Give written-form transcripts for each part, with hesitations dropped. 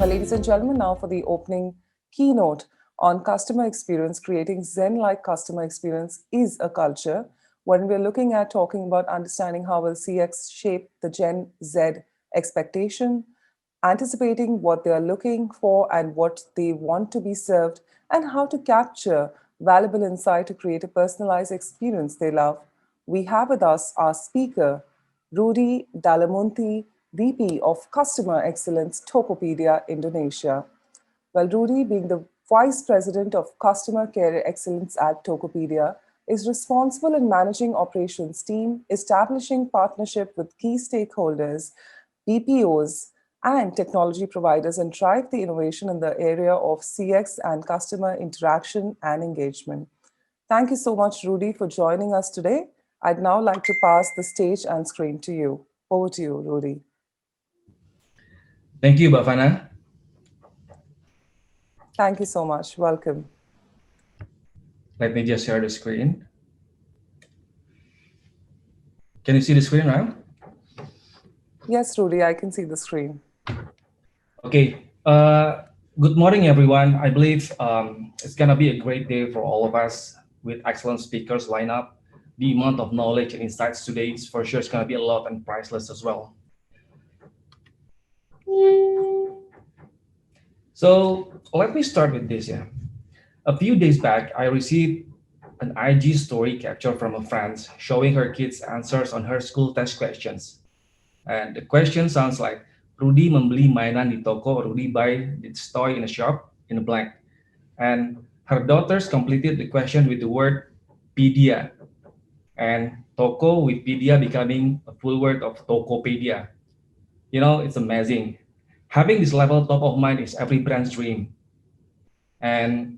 Ladies and gentlemen, now for the opening keynote on customer experience, creating Zen-like customer experience is a culture. When we're looking at talking about understanding how will CX shape the Gen Z expectation, anticipating what they are looking for and what they want to be served, and how to capture valuable insight to create a personalized experience they love. We have with us our speaker, Rudy Dalimunthe, VP of Customer Excellence, Tokopedia, Indonesia. Well, Rudy, being the Vice President of Customer Care Excellence at Tokopedia, is responsible in managing operations team, establishing partnership with key stakeholders, BPOs, and technology providers, and drive the innovation in the area of CX and customer interaction and engagement. Thank you so much, Rudy, for joining us today. I'd now like to pass the stage and screen to you. Over to you, Rudy. Thank you, Bhavana. Thank you so much. Welcome. Let me just share the screen. Can you see the screen now? Yes, Rudy, I can see the screen. Okay. Good morning, everyone. I believe it's going to be a great day for all of us with excellent speakers lined up. The amount of knowledge and insights today is for sure is going to be a lot and priceless as well. So let me start with this. A few days back, I received an IG story capture from a friend showing her kids' answers on her school test questions. And the question sounds like, Rudy membeli mainan di toko, Rudy buy this toy in a shop, in a blank. And her daughters completed the question with the word pedia. And toko with pedia becoming a full word of Tokopedia. You know, it's amazing. Having this level top of mind is every brand's dream. And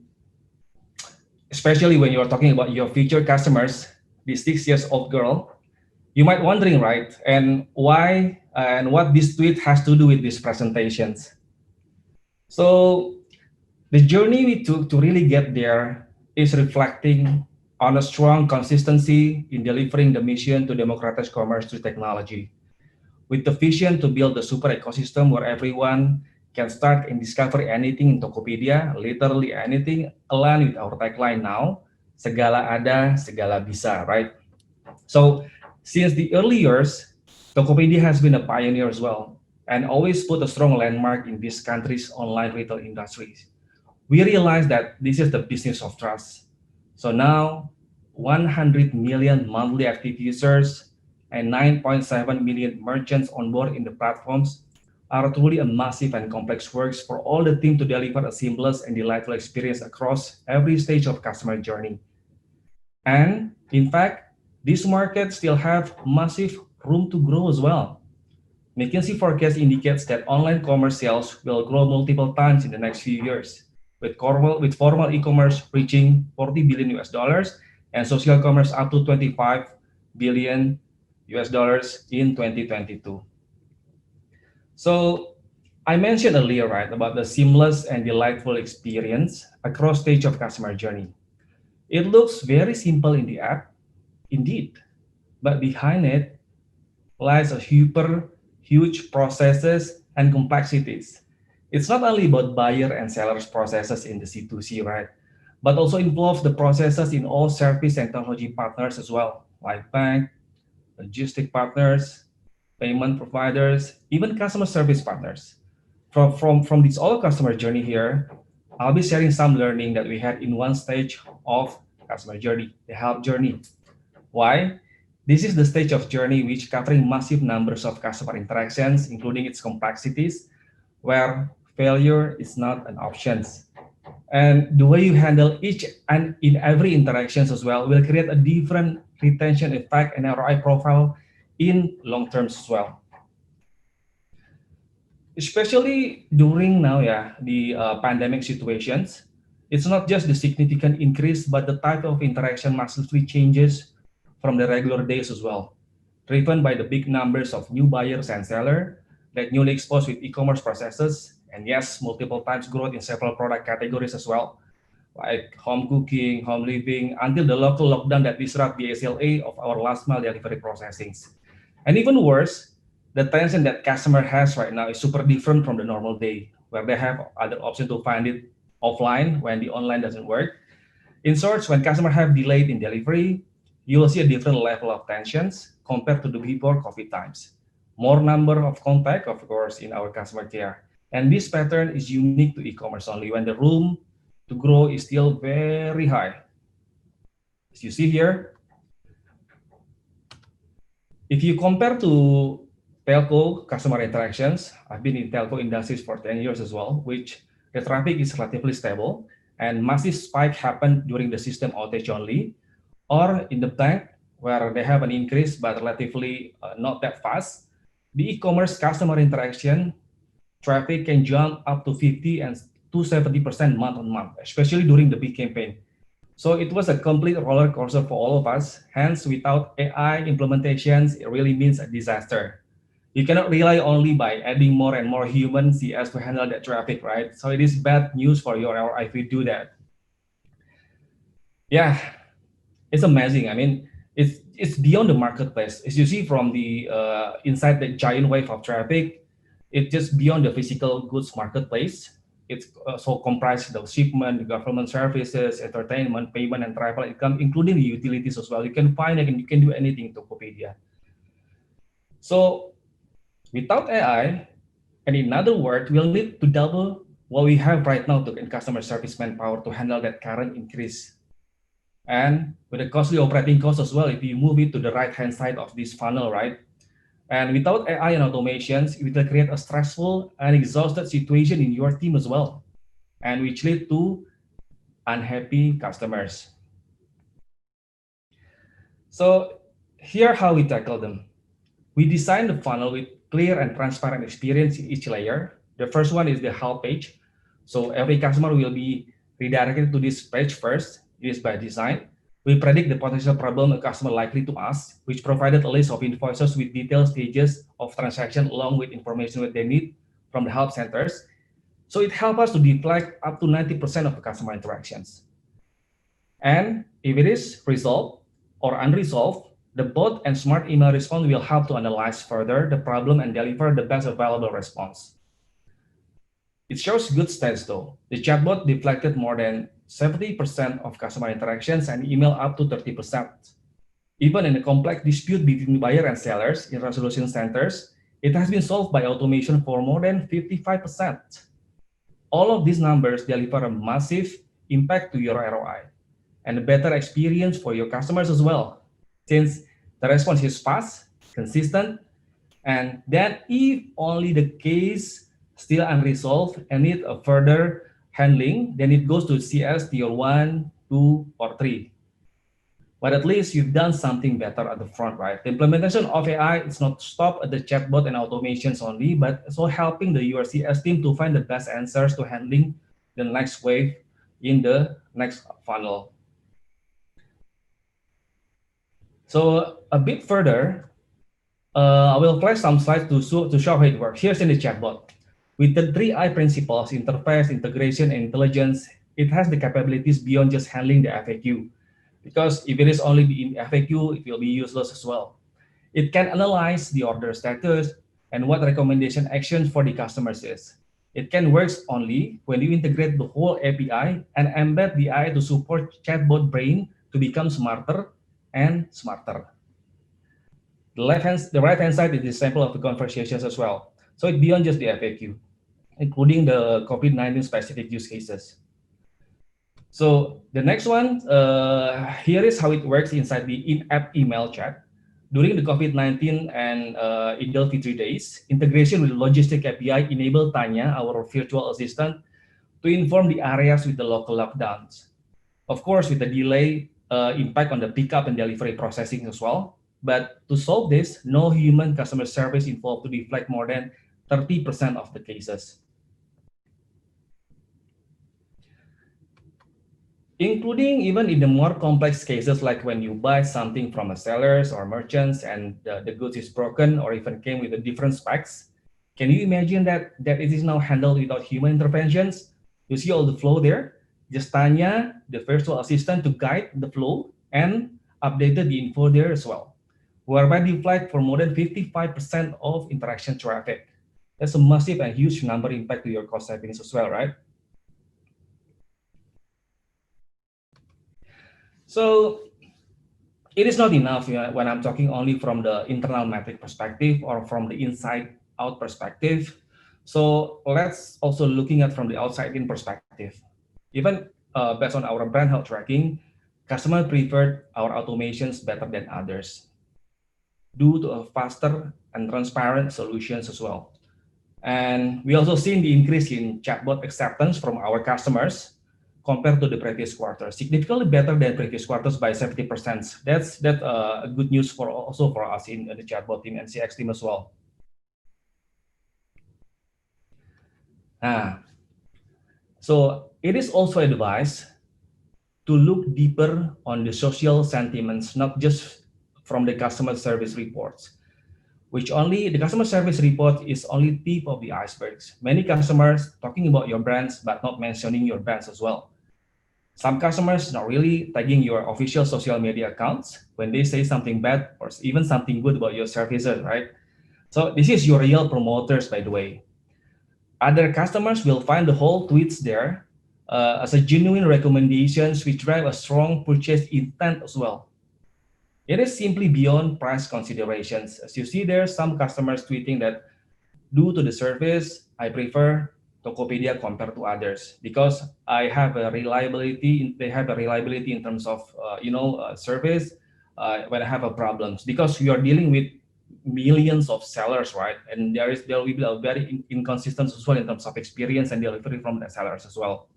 especially when you're talking about your future customers, this 6 years old girl, you might wondering, right? And why and what this tweet has to do with these presentations. So the journey we took to really get there is reflecting on a strong consistency in delivering the mission to democratize commerce through technology, with the vision to build a super ecosystem where everyone can start and discover anything in Tokopedia, literally anything, aligned with our tagline now, segala ada, segala bisa, right? So since the early years, Tokopedia has been a pioneer as well, and always put a strong landmark in this country's online retail industries. We realized that this is the business of trust. So now, 100 million monthly active users and 9.7 million merchants on board in the platforms are truly a massive and complex works for all the team to deliver a seamless and delightful experience across every stage of customer journey. And in fact, this market still have massive room to grow as well. McKinsey forecast indicates that online commerce sales will grow multiple times in the next few years, with formal e-commerce reaching 40 billion US dollars and social commerce up to 25 billion US dollars in 2022. So I mentioned earlier, right, about the seamless and delightful experience across stage of customer journey. It looks very simple in the app, indeed, but behind it lies a huge processes and complexities. It's not only about buyer and sellers processes in the C2C, right? But also involves the processes in all service and technology partners as well, like bank, logistic partners, payment providers, even customer service partners. From this all customer journey here, I'll be sharing some learning that we had in one stage of customer journey, the help journey. Why? This is the stage of journey which covering massive numbers of customer interactions, including its complexities, where failure is not an option. And the way you handle each and in every interactions as well will create a different retention effect and ROI profile in long term as well. Especially during now, the pandemic situations, it's not just the significant increase, but the type of interaction massively changes from the regular days as well, driven by the big numbers of new buyers and sellers that newly exposed with e-commerce processes, and yes, multiple times growth in several product categories as well, like home cooking, home living, until the local lockdown that disrupt the SLA of our last mile delivery processings. And even worse, the tension that customer has right now is super different from the normal day, where they have other option to find it offline when the online doesn't work. In short, when customers have delayed in delivery, you will see a different level of tensions compared to the before COVID times. More number of contact, of course, in our customer care. And this pattern is unique to e-commerce only when the room to grow is still very high. As you see here, if you compare to telco customer interactions, I've been in telco industries for 10 years as well, which the traffic is relatively stable and massive spike happened during the system outage only, or in the bank where they have an increase but relatively not that fast. The e-commerce customer interaction traffic can jump up to 50 and to 70% month on month, especially during the big campaign. So it was a complete roller coaster for all of us. Hence, without AI implementations, it really means a disaster. You cannot rely only by adding more and more human CS to handle that traffic, right? So it is bad news for your ROI if we do that. Yeah, it's amazing. I mean, it's beyond the marketplace. As you see from the inside the giant wave of traffic, it's just beyond the physical goods marketplace. It's also comprised of shipment, government services, entertainment, payment, and travel income, including the utilities as well. You can find it and you can do anything in Tokopedia. So without AI, and in other words, we'll need to double what we have right now in customer service manpower to handle that current increase. And with the costly operating costs as well, if you move it to the right-hand side of this funnel, right? And without AI and automations, it will create a stressful and exhausted situation in your team as well, and which lead to unhappy customers. So here how we tackle them. We design the funnel with clear and transparent experience in each layer. The first one is the help page. So every customer will be redirected to this page first. It is by design. We predict the potential problem a customer likely to ask, which provided a list of invoices with detailed stages of transaction along with information that they need from the help centers. So it helps us to deflect up to 90% of the customer interactions. And if it is resolved or unresolved, the bot and smart email response will help to analyze further the problem and deliver the best available response. It shows good stats though. The chatbot deflected more than 70% of customer interactions and email up to 30%. Even in a complex dispute between buyer and sellers in resolution centers, it has been solved by automation for more than 55%. All of these numbers deliver a massive impact to your ROI and a better experience for your customers as well, since the response is fast, consistent, and then if only the case still unresolved and need a further handling, then it goes to CS tier 1, 2, or 3. But at least you've done something better at the front, right? The implementation of AI is not stop at the chatbot and automations only, but also helping the URCS team to find the best answers to handling the next wave in the next funnel. So a bit further, I will flash some slides to show how it works. Here's in the chatbot. With the 3I principles, interface, integration, and intelligence, it has the capabilities beyond just handling the FAQ. Because if it is only in FAQ, it will be useless as well. It can analyze the order status and what recommendation actions for the customers is. It can work only when you integrate the whole API and embed the AI to support chatbot brain to become smarter and smarter. The right-hand side is the sample of the conversations as well. So it's beyond just the FAQ, including the COVID-19 specific use cases. So the next one, here is how it works inside the in-app email chat. During the COVID-19 and Idul Fitri days, integration with Logistic API enabled Tanya, our virtual assistant, to inform the areas with the local lockdowns. Of course, with the delay impact on the pickup and delivery processing as well. But to solve this, no human customer service involved to deflect more than 30% of the cases. Including even in the more complex cases, like when you buy something from a sellers or merchants and the goods is broken or even came with a different specs. Can you imagine that it is now handled without human interventions? You see all the flow there? Just Tanya, the virtual assistant, to guide the flow and updated the info there as well, whereby deflect for more than 55% of interaction traffic. That's a massive and huge number impact to your cost savings as well, right? So it is not enough, when I'm talking only from the internal metric perspective or from the inside out perspective. So let's also looking at from the outside in perspective. Even based on our brand health tracking, customer preferred our automations better than others due to a faster and transparent solutions as well. And we also seen the increase in chatbot acceptance from our customers compared to the previous quarter, significantly better than previous quarters by 70%. That's good news for also for us in the chatbot team and CX team as well. Ah, so it is also advised to look deeper on the social sentiments, not just from the customer service reports, which only the customer service report is only tip of the icebergs. Many customers talking about your brands but not mentioning your brands as well. Some customers not really tagging your official social media accounts when they say something bad or even something good about your services, right? So this is your real promoters, by the way. Other customers will find the whole tweets there as a genuine recommendations which drive a strong purchase intent as well. It is simply beyond price considerations. As you see there, some customers tweeting that due to the service, I prefer Tokopedia compared to others because I have a reliability. They have a reliability in terms of service when I have a problems because we are dealing with millions of sellers, right? And there will be a very inconsistent as well in terms of experience and delivery from the sellers as well.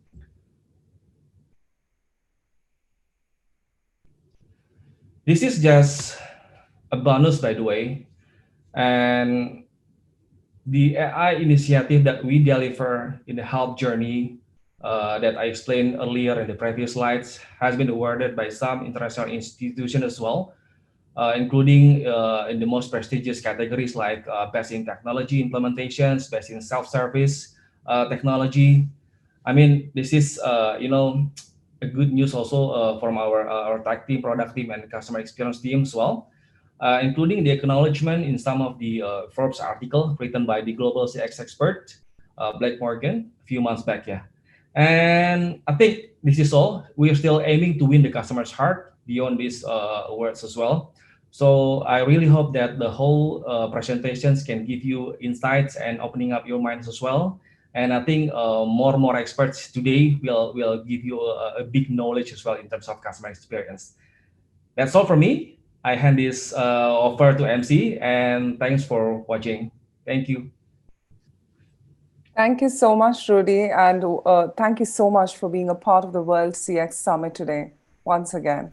This is just a bonus, by the way, and the AI initiative that we deliver in the health journey that I explained earlier in the previous slides has been awarded by some international institutions as well, including in the most prestigious categories like best in technology implementations, best in self-service technology. I mean, this is a good news also from our tech team, product team, and customer experience team as well, including the acknowledgement in some of the Forbes article written by the global CX expert, Blake Morgan, a few months back. Yeah. And I think this is all. We are still aiming to win the customer's heart beyond these awards as well. So I really hope that the whole presentations can give you insights and opening up your minds as well. And I think more experts today will give you a big knowledge as well in terms of customer experience. That's all from me. I hand this over to MC, and thanks for watching. Thank you. Thank you so much, Rudy, and thank you so much for being a part of the World CX Summit today, once again.